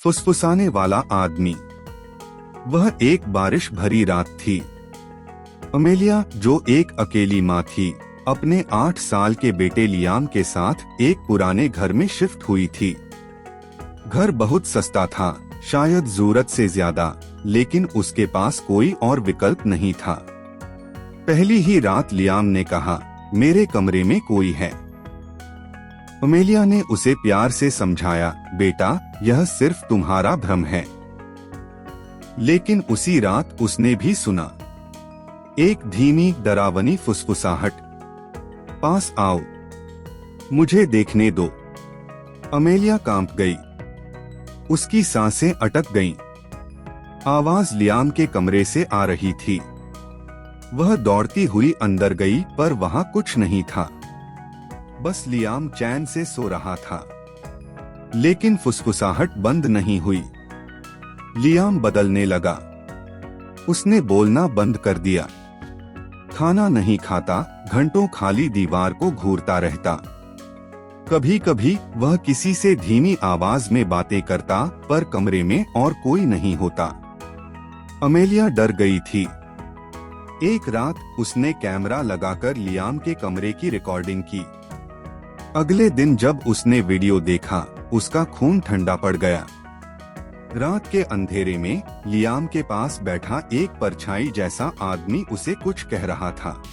फुसफुसाने वाला आदमी। वह एक बारिश भरी रात थी। अमेलिया, जो एक अकेली माँ थी, अपने 8 साल के बेटे लियाम के साथ एक पुराने घर में शिफ्ट हुई थी। घर बहुत सस्ता था, शायद जरूरत से ज्यादा, लेकिन उसके पास कोई और विकल्प नहीं था। पहली ही रात लियाम ने कहा, मेरे कमरे में कोई है। अमेलिया ने उसे प्यार से समझाया, बेटा, यह सिर्फ तुम्हारा भ्रम है। लेकिन उसी रात उसने भी सुना एक धीमी डरावनी फुसफुसाहट, पास आओ, मुझे देखने दो। अमेलिया कांप गई, उसकी सांसें अटक गईं। आवाज लियाम के कमरे से आ रही थी। वह दौड़ती हुई अंदर गई, पर वहां कुछ नहीं था। बस लियाम चैन से सो रहा था। लेकिन फुसफुसाहट बंद नहीं हुई। लियाम बदलने लगा। उसने बोलना बंद कर दिया। खाना नहीं खाता, घंटों खाली दीवार को घूरता रहता। कभी कभी वह किसी से धीमी आवाज में बातें करता, पर कमरे में और कोई नहीं होता। अमेलिया डर गई थी। एक रात उसने कैमरा लगाकर लियाम के कमरे की रिकॉर्डिंग की। अगले दिन जब उसने वीडियो देखा, उसका खून ठंडा पड़ गया। रात के अंधेरे में लियाम के पास बैठा एक परछाई जैसा आदमी उसे कुछ कह रहा था।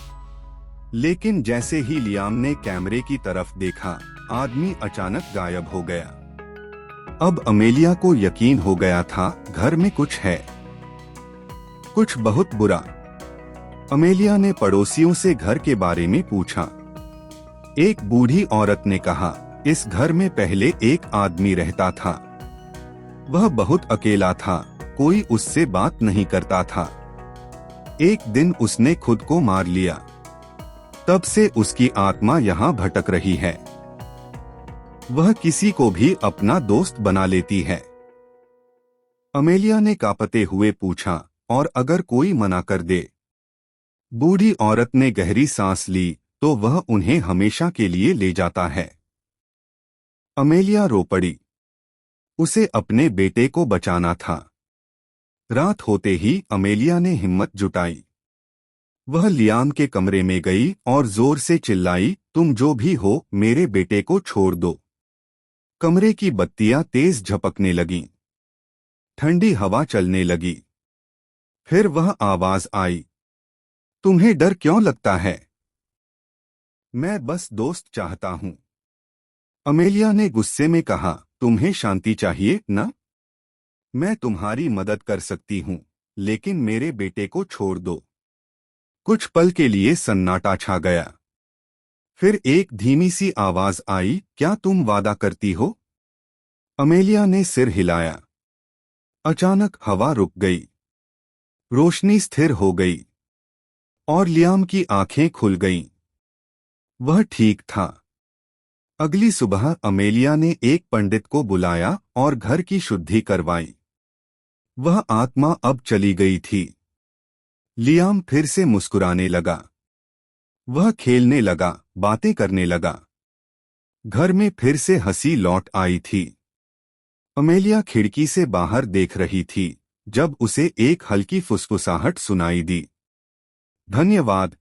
लेकिन जैसे ही लियाम ने कैमरे की तरफ देखा, आदमी अचानक गायब हो गया। अब अमेलिया को यकीन हो गया था, घर में कुछ है, कुछ बहुत बुरा। अमेलिया ने पड़ोसियों से घर के बारे में पूछा। एक बूढ़ी औरत ने कहा, इस घर में पहले एक आदमी रहता था। वह बहुत अकेला था, कोई उससे बात नहीं करता था। एक दिन उसने खुद को मार लिया। तब से उसकी आत्मा यहाँ भटक रही है। वह किसी को भी अपना दोस्त बना लेती है। अमेलिया ने कांपते हुए पूछा, और अगर कोई मना कर दे? बूढ़ी औरत ने गहरी सांस ली, तो वह उन्हें हमेशा के लिए ले जाता है। अमेलिया रो पड़ी। उसे अपने बेटे को बचाना था। रात होते ही अमेलिया ने हिम्मत जुटाई। वह लियाम के कमरे में गई और जोर से चिल्लाई, तुम जो भी हो, मेरे बेटे को छोड़ दो। कमरे की बत्तियां तेज झपकने लगीं। ठंडी हवा चलने लगी। फिर वह आवाज आई, तुम्हें डर क्यों लगता है? मैं बस दोस्त चाहता हूं। अमेलिया ने गुस्से में कहा, तुम्हें शांति चाहिए न? मैं तुम्हारी मदद कर सकती हूं, लेकिन मेरे बेटे को छोड़ दो। कुछ पल के लिए सन्नाटा छा गया। फिर एक धीमी सी आवाज आई, क्या तुम वादा करती हो? अमेलिया ने सिर हिलाया। अचानक हवा रुक गई। रोशनी स्थिर हो गई और लियाम की आंखें खुल गईं। वह ठीक था। अगली सुबह अमेलिया ने एक पंडित को बुलाया और घर की शुद्धि करवाई। वह आत्मा अब चली गई थी। लियाम फिर से मुस्कुराने लगा। वह खेलने लगा, बातें करने लगा। घर में फिर से हंसी लौट आई थी। अमेलिया खिड़की से बाहर देख रही थी, जब उसे एक हल्की फुसफुसाहट सुनाई दी। धन्यवाद।